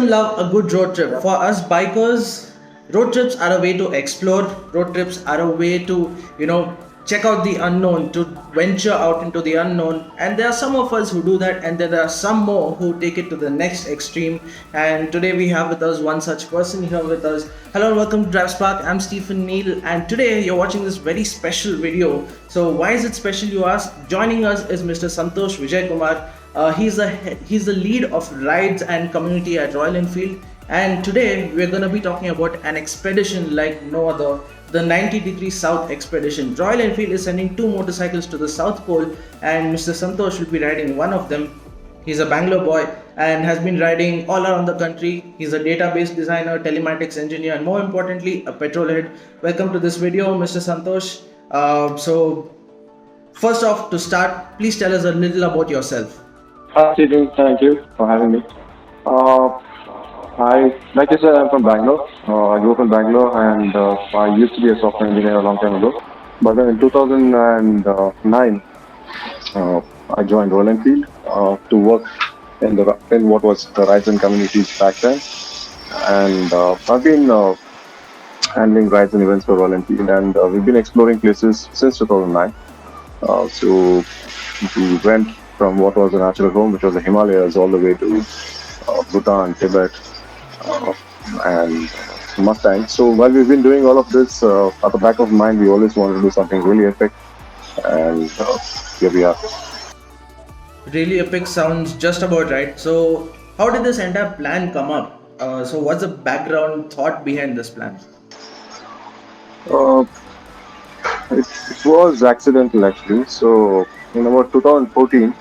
doesn't love a good road trip? For us bikers, road trips are a way to explore. Road trips are a way to, check out the unknown, to venture out into the unknown. And there are some of us who do that, and there are some more who take it to the next extreme. And today we have with us one such person here with us. Hello and welcome to DriveSpark. I'm Stephen Neal, and today you're watching this very special video. So why is it special, you ask? Joining us is Mr. Santhosh Vijay Kumar. He's the lead of rides and community at Royal Enfield, and today we're going to be talking about an expedition like no other, the 90-degree South Expedition. Royal Enfield is sending two motorcycles to the South Pole, and Mr. Santhosh will be riding one of them. He's a Bangalore boy and has been riding all around the country. He's a database designer, telematics engineer, and more importantly, a petrol head. Welcome to this video, Mr. Santhosh. So, first off, to start, please tell us a little about yourself. Hi, Stephen. Thank you for having me. Like I said, I'm from Bangalore. I grew up in Bangalore, and I used to be a software engineer a long time ago. But then in 2009, I joined Royal Enfield to work in what was the rides and communities back then. And I've been handling rides and events for Royal Enfield, and we've been exploring places since 2009. So we went from what was a natural home, which was the Himalayas, all the way to Bhutan, Tibet, and Mustang. So while we've been doing all of this, at the back of mind, we always wanted to do something really epic, and here we are. Really epic sounds just about right. So, how did this entire plan come up? So, what's the background thought behind this plan? It was accidental actually. So in about 2014,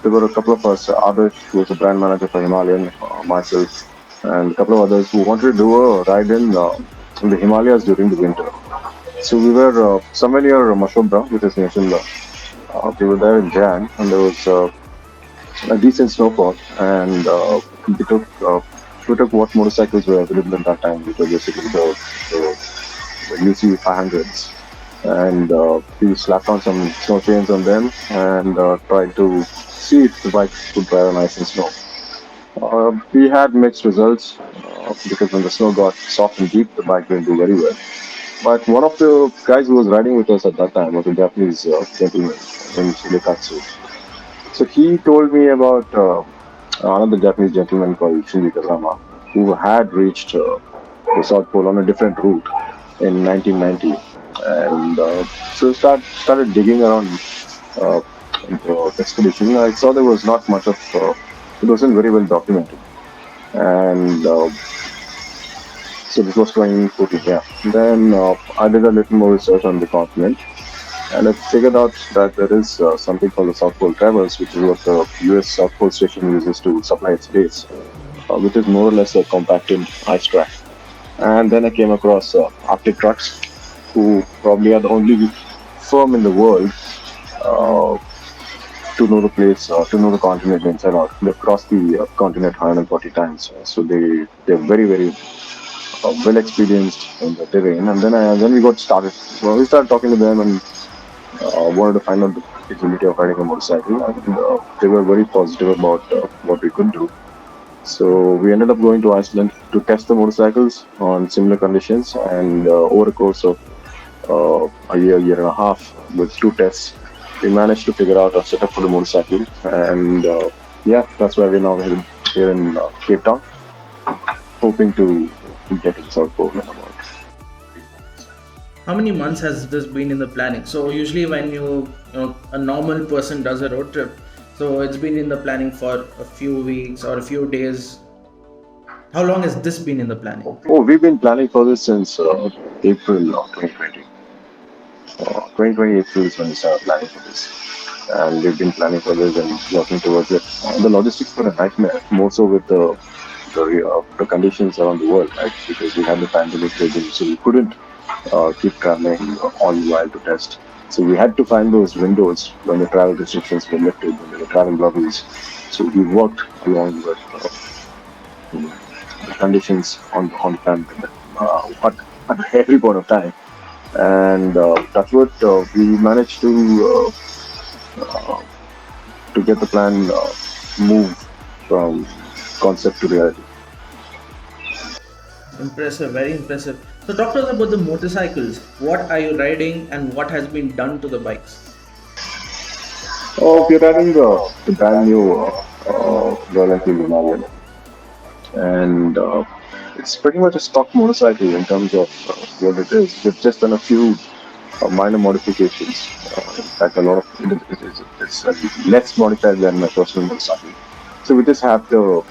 there were a couple of us, Adarsh, who was a brand manager for Himalayan, myself, and a couple of others who wanted to do a ride in the Himalayas during the winter. So we were somewhere near Mashobra, which is near Shimla. We were there in Jan, and there was a decent snowfall, and we took what motorcycles were available at that time, which were basically the UC 500s. And we slapped on some snow chains on them and tried to see if the bike could drive on ice and snow. We had mixed results because when the snow got soft and deep, the bike didn't do very well. But one of the guys who was riding with us at that time was a Japanese gentleman in Shirikatsu. So he told me about another Japanese gentleman called Shinji Kazama, who had reached the South Pole on a different route in 1990. And so started digging around the expedition. I saw there was not much of it wasn't very well documented, and so this was 2014. Yeah. Then I did a little more research on the continent, and I figured out that there is something called the South Pole Traverse, which is what the US South Pole Station uses to supply its base, which is more or less a compacted ice track. And then I came across Arctic Trucks, who probably are the only firm in the world to know the place, to know the continent inside out. They've crossed the continent 140 times, so they're very, very well experienced in the terrain. And then we got started. Well, we started talking to them and wanted to find out the feasibility of riding a motorcycle. And they were very positive about what we could do. So we ended up going to Iceland to test the motorcycles on similar conditions, and over a course of a year and a half, with two tests, we managed to figure out a setup for the motorcycle, and that's why we're now here in Cape Town, hoping to get to the South Pole in about. How many months has this been in the planning? So usually when a normal person does a road trip, so it's been in the planning for a few weeks or a few days. How long has this been in the planning? Oh, we've been planning for this since April of 2020. 2020 April is when we started planning for this, and we've been planning for this and working towards it. The logistics were a nightmare, more so with the conditions around the world, right? Because we had the pandemic raging, so we couldn't keep traveling all the while to test. So we had to find those windows when the travel restrictions were lifted, when there were travel bubbles. So we worked along with the conditions on the planet at every point of time. And that's what we managed to get the plan moved from concept to reality. Impressive, very impressive. So talk to us about the motorcycles. What are you riding and what has been done to the bikes? We're riding the brand new Royal Enfield Himalayan, and it's pretty much a stock motorcycle in terms of what it is. We've just done a few minor modifications. In fact, a lot of it's less modified than my personal motorcycle. So we just have the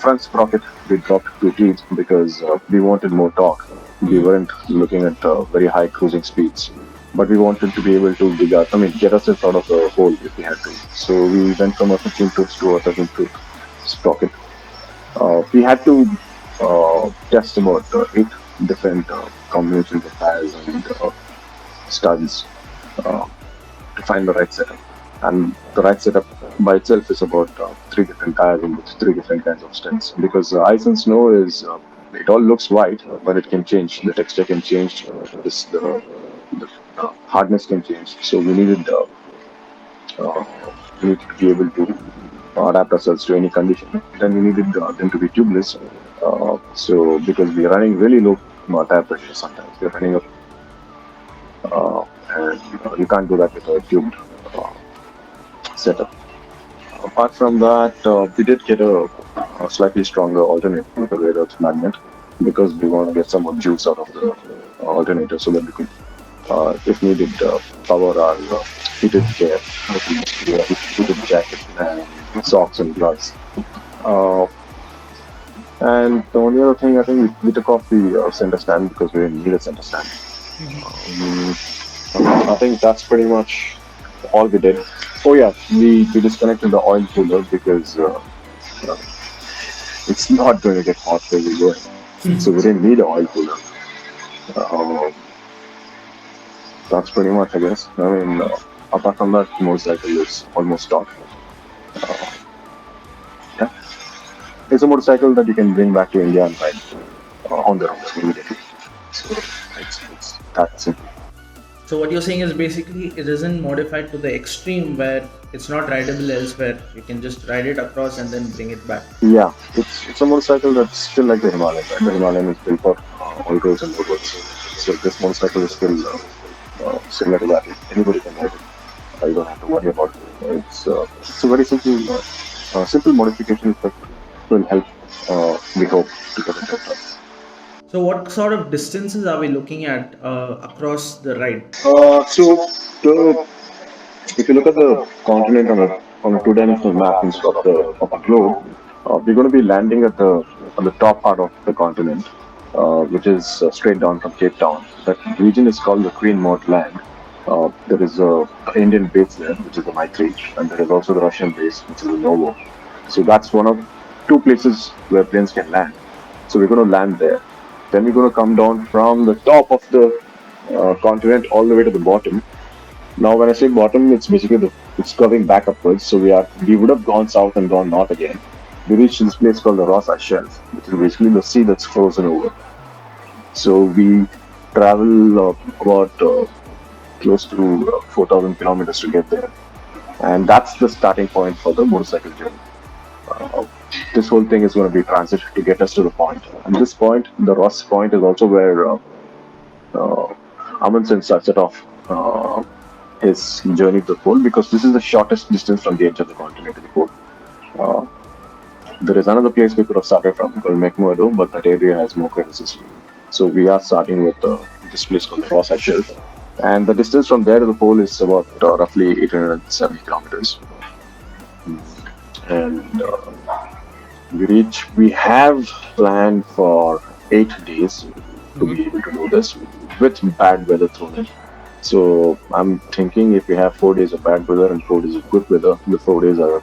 front sprocket we dropped to teeth because we wanted more torque. We weren't looking at very high cruising speeds, but we wanted to be able to dig out. I mean, get ourselves out of the hole if we had to. So we went from a 15 tooth to a 13 tooth sprocket. We had to test about eight different combinations of tires and studs to find the right setup. And the right setup by itself is about three different tires and three different kinds of studs. Because ice and snow is, it all looks white, but it can change. The texture can change. The hardness can change. So uh, we needed to be able to adapt ourselves to any condition. Then we needed them to be tubeless. So because we are running really low tire pressure sometimes, we're running up, and you can't do that with a tubed uh, setup. Apart from that, we did get a slightly stronger alternator with a rare earth magnet because we want to get some more juice out of the alternator so that we could, if needed, power our heated gear, heated jacket, and socks and gloves. Uh, and the only other thing, I think we took off the center stand because we didn't need a center stand. Um, I think that's pretty much all we did. Oh yeah, we disconnected the oil cooler because uh, it's not going to get hot where we're going. So we didn't need an oil cooler. Uh, that's pretty much, I guess. I mean, apart from that, motorcycle is almost stock. Uh, yeah. It's a motorcycle that you can bring back to India and ride on the roads immediately. So it's that simple. So what you're saying is basically it isn't modified to the extreme where it's not rideable elsewhere. You can just ride it across and then bring it back. Yeah, it's a motorcycle that's still like the Himalayan, right? The Himalayan is built for all roads and road roads. So this motorcycle is still similar to that. Anybody can ride it. You don't have to worry about it. It's a very simple modification that will help. We hope to get it done. So what sort of distances are we looking at across the ride? So the if you look at the continent on a two-dimensional map instead of the globe, we're going to be landing at the top part of the continent, which is straight down from Cape Town. That region is called the Queen Maud Land. There is a Indian base there, which is the Maitri, and there is also the Russian base, which is the Novo. So that's one of two places where planes can land. So we're going to land there. Then we're going to come down from the top of the continent all the way to the bottom. Now, when I say bottom, it's basically it's curving back upwards. So we would have gone south and gone north again. We reached this place called the Ross Ice Shelf, which is basically the sea that's frozen over. So we travel about close to 4,000 kilometers to get there, and that's the starting point for the motorcycle journey. Uh, this whole thing is going to be transit to get us to the point. And this point, the Ross Point, is also where Amundsen started off his journey to the pole because this is the shortest distance from the edge of the continent to the pole. Uh, there is another place we could have started from called McMurdo, but that area has more crevices. So we are starting with this place called the Ross Ice Shelf. And the distance from there to the pole is about roughly 870 kilometers. And we have planned for 8 days to be able to do this with bad weather thrown in. So I'm thinking if we have 4 days of bad weather and 4 days of good weather, the 4 days are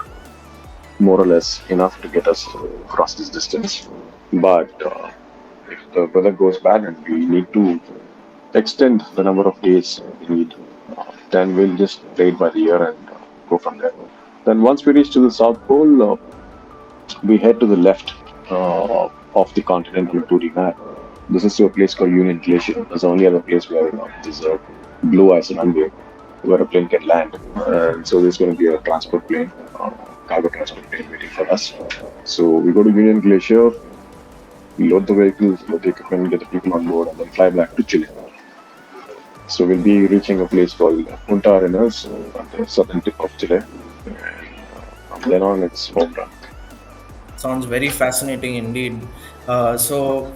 more or less enough to get us across this distance. But if the weather goes bad and we need to extend the number of days we need, then we'll just play it by the ear and go from there. Then once we reach to the South Pole, we head to the left of the continent in 2D map. This is to a place called Union Glacier. There's the only other place where there's a blue ice runway where a plane can land. So there's going to be a transport plane cargo transport train waiting for us. So we go to Union Glacier, we load the vehicles, load the equipment, get the people on board, and then fly back to Chile. So we'll be reaching a place called Punta Arenas on the southern tip of Chile. And from then on, it's home run. Sounds very fascinating indeed. So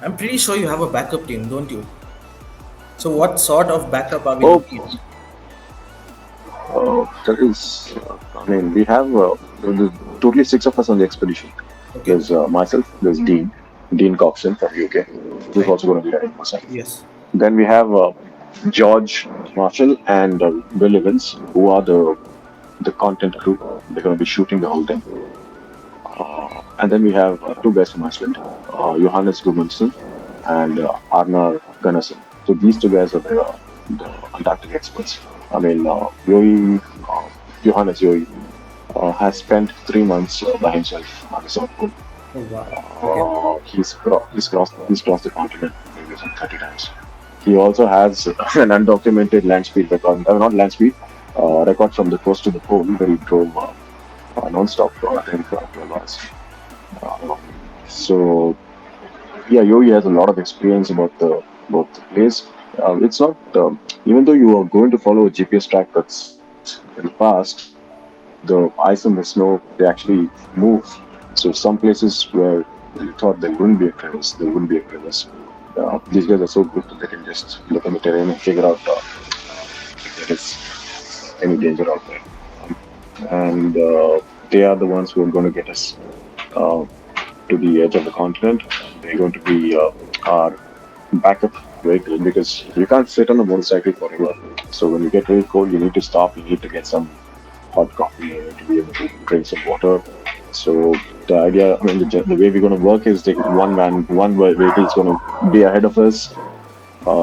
I'm pretty sure you have a backup team, don't you? So what sort of backup are we Oh, looking at? there is, I mean, we have there's totally six of us on the expedition. Okay, There's myself, there's Dean Coxon from UK, who's right. also going to be riding my side. Yes. Then we have George Marshall and Will Evans, who are the content crew. They're going to be shooting the whole thing. And then we have two guys from Iceland, Johannes Gudmundsson and Arnar Gunnarsson. So these two guys are the Antarctic experts. I mean, Johannes Yoi has spent 3 months by himself on the South Pole. Oh wow. Okay. He's crossed the continent maybe some 30 times. He also has an undocumented land speed record, not land speed, record from the coast to the pole, where he drove non-stop for I think 12 hours. Uh, so yeah, Yogi has a lot of experience about the place. It's not even though you are going to follow a GPS track that's in the past, the ice and the snow they actually move. So some places where you thought there wouldn't be a crevice, there wouldn't be a crevice. These guys are so good that they can just look at the terrain and figure out if there is any danger out there. And they are the ones who are going to get us uh, to the edge of the continent. They're going to be our backup vehicle because you can't sit on a motorcycle forever. So when you get really cold, you need to stop. You need to get some hot coffee. You need to be able to drink some water. So the idea, I mean, the way we're going to work is that one vehicle is going to be ahead of us,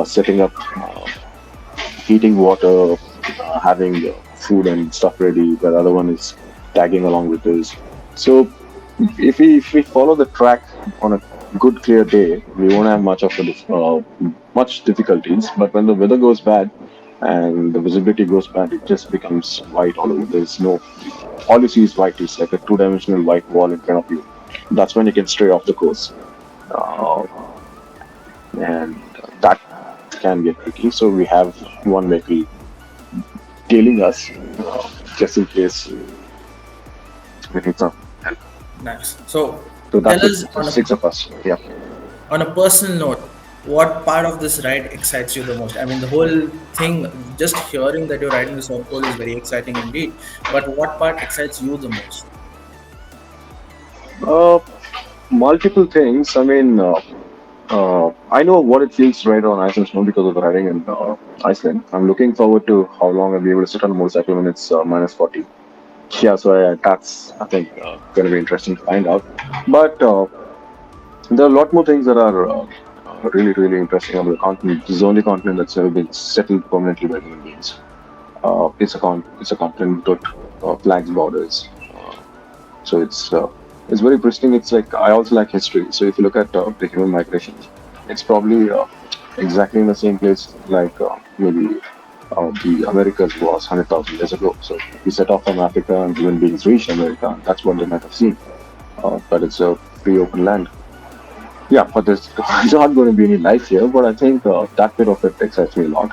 setting up heating water, having food and stuff ready. The other one is tagging along with us. So if we follow the track on a good clear day, we won't have much difficulties. But when the weather goes bad and the visibility goes bad, it just becomes white all over. There's no all you see is white. It's like a two-dimensional white wall in front of you. That's when you can stray off the course, uh, and that can get tricky. So we have one vehicle tailing us just in case we need some help. Nice. So So tell that's it. us So six of us. Yeah. on a personal note, what part of this ride excites you the most? I mean, the whole thing, just hearing that you're riding the South Pole is very exciting indeed. But what part excites you the most? Uh, Multiple things. I mean, I know what it feels to ride on ice and snow because of riding in Iceland. I'm looking forward to how long I'll be able to sit on a motorcycle when it's minus 40. Yeah, so that's I think going to be interesting to find out. But there are a lot more things that are really really interesting about the continent. This is the only continent that's ever been settled permanently by human beings. It's a continent with flags, borders. So it's very pristine. It's like I also like history. So if you look at the human migrations, it's probably exactly in the same place like maybe the Americas was 100,000 years ago. So we set off from Africa and human beings reached America. And that's what they might have seen. But it's a free open land. Yeah, but there's not going to be any life here. But I think that bit of it excites me a lot.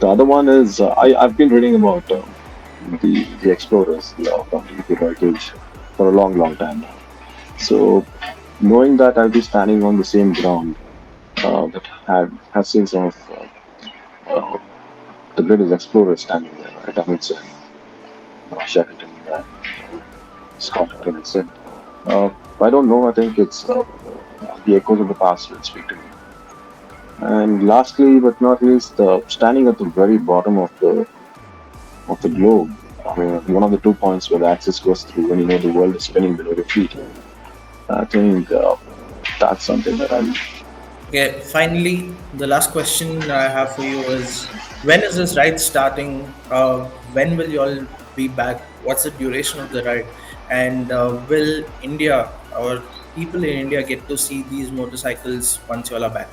The other one is I've been reading about the explorers, from the Royal Age for a long time. So knowing that I'll be standing on the same ground that have seen some of uh, the British explorers standing there, right? Amundsen, Shackleton, and Scott Clemson. I don't know. I think it's the echoes of the past will speak to me. And lastly, but not least, standing at the very bottom of the globe. I mean, one of the 2 points where the axis goes through when you know the world is spinning below your feet. I think that's something that I'm. Okay, finally, the last question I have for you is when is this ride starting? When will you all be back? What's the duration of the ride? And will India or people in India get to see these motorcycles once you all are back?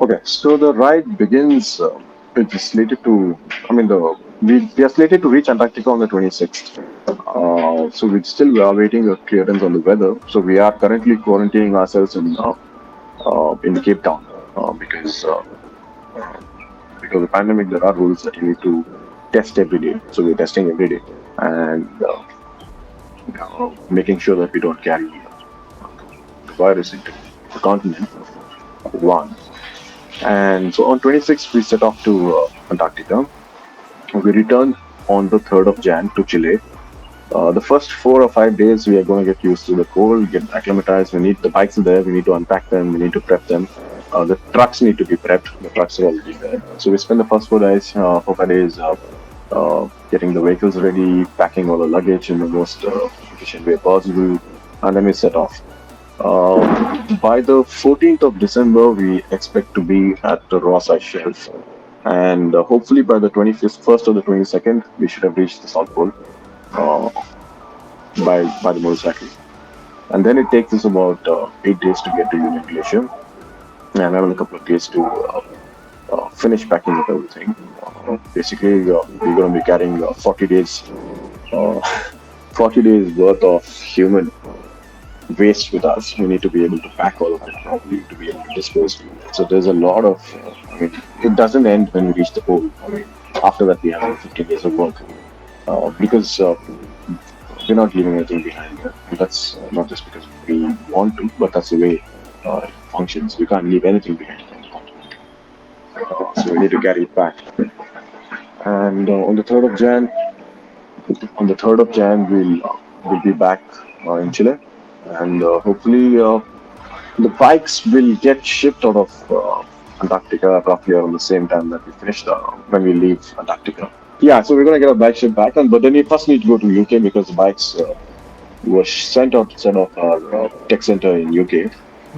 Okay, so the ride begins. It's slated to. I mean, we are slated to reach Antarctica on the 26th. So we're still awaiting a clearance on the weather. So we are currently quarantining ourselves in Cape Town because of the pandemic there are rules that you need to test every day. So we're testing every day and making sure that we don't carry the virus into the continent. One. And so on 26th we set off to Antarctica. We return on the 3rd of Jan to Chile. The first 4 or 5 days, we are going to get used to the cold, get acclimatized. The bikes are there. We need to unpack them. We need to prep them. The trucks need to be prepped. The trucks are already there. So we spend the first 4 days, 4 5 days, getting the vehicles ready, packing all the luggage in the most efficient way possible, and then we set off. By the 14th of December, we expect to be at the Ross Ice Shelf, and hopefully by the 25th, first or the 22nd, we should have reached the South Pole uh, by the motorcycle. And then it takes us about 8 days to get to Union Glacier, and another couple of days to finish packing up everything. Basically, we're going to be carrying 40 days, uh, 40 days worth of human waste with us. We need to be able to pack all of it properly to be able to dispose. So there's a lot of. It doesn't end when we reach the pole. After that, we have 15 days of work because we're not leaving anything behind here. And that's not just because we want to, but that's the way it functions. We can't leave anything behind on the continent. So we need to carry it back. And on the 3rd of Jan, we'll be back in Chile, and hopefully the bikes will get shipped out of Antarctica roughly around the same time that we finished when we leave Antarctica. Yeah, so we're gonna get our bike shipped back, but then we first need to go to UK because the bikes were sent off our tech center in UK,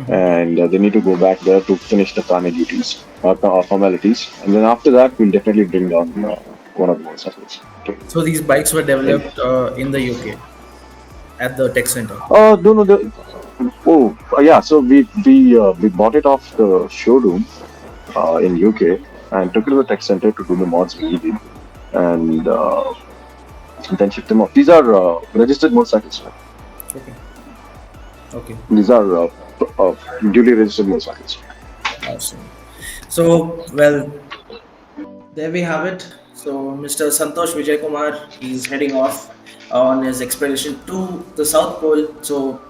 and they need to go back there to finish the carnet duties, formalities, and then after that we'll definitely bring down one of the motorcycles. So these bikes were developed in the UK at the tech center. No, no. Yeah. So we bought it off the showroom in UK and took it to the tech center to do the mods we needed, and then shipped them off. These are registered motorcycles. Okay. Okay. These are duly registered motorcycles. Awesome. So, well, there we have it. So, Mr. Santhosh Vijay Kumar, he's heading off on his expedition to the South Pole. So,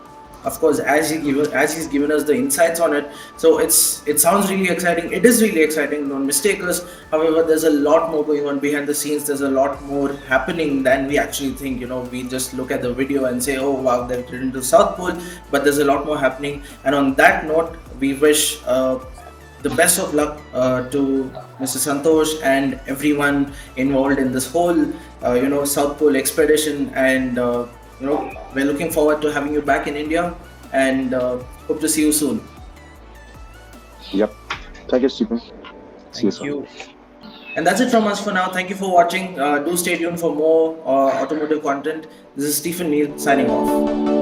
of course, as he's given us the insights on it, so it sounds really exciting. It is really exciting. Don't mistake us. However, there's a lot more going on behind the scenes. There's a lot more happening than we actually think. We just look at the video and say, "Oh wow, they've ridden to South Pole," but there's a lot more happening. And on that note, we wish the best of luck to Mr. Santhosh and everyone involved in this whole, South Pole expedition. And we're looking forward to having you back in India, and hope to see you soon. Yep. Thank you, Stephen. See Thank you. And that's it from us for now. Thank you for watching. Do stay tuned for more automotive content. This is Stephen Neal signing off.